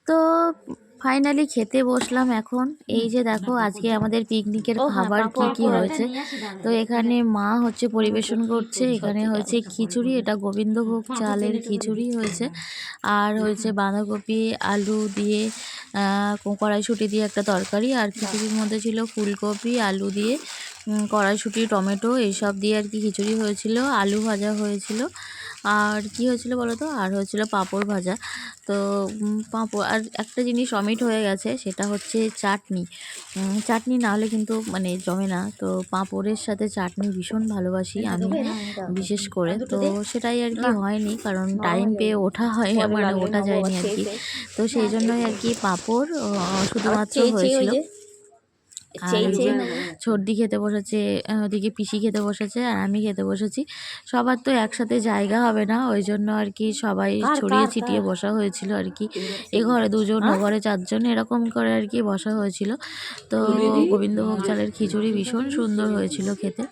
তো ফাইনালি খেতে বসলাম এখন। এই যে দেখো আজকে আমাদের পিকনিকের খাবার কি কি হয়েছে। তো এখানে মা হচ্ছে পরিবেশন করছে। এখানে হয়েছে খিচুড়ি, এটা গোবিন্দভোগ চালের খিচুড়ি হয়েছে। আর হয়েছে বাঁধাকপি আলু দিয়ে কড়াইশুঁটি দিয়ে একটা তরকারি। আর খিচুড়ির মধ্যে ছিল ফুলকপি আলু দিয়ে কড়াইশুঁটি টমেটো এইসব দিয়ে আর কি খিচুড়ি হয়েছিল। আলু ভাজা হয়েছিল। আর কি হয়েছিল বলো তো, আর হয়েছিল পাঁপড় ভাজা। তো পাঁপড় আর একটা জিনিস অমিট হয়ে গেছে, সেটা হচ্ছে চাটনি। চাটনি না হলে কিন্তু মানে জমে না। তো পাঁপড়ের সাথে চাটনি ভীষণ ভালোবাসি আমি বিশেষ করে। তো সেটাই আর কি হয়নি, কারণ টাইম পেয়ে ওঠা হয় মানে ওঠা যায়নি আর কি। তো সেই জন্যই আর কি পাঁপড় শুধুমাত্র হয়েছিল। আর এই যে সর্দি খেতে বসেছে, ওদিকে পিসি খেতে বসেছে, আর আমি খেতে বসেছি। সবার তো একসাথে জায়গা হবে না, ওই জন্য আর কি সবাই ছড়িয়ে ছিটিয়ে বসা হয়েছিল আর কি। এ ঘরে দুজন, ও ঘরে চারজন, এরকম করে আর কি বসা হয়েছিল। তো গোবিন্দভোগ চালের খিচুড়ি ভীষণ সুন্দর হয়েছিল খেতে।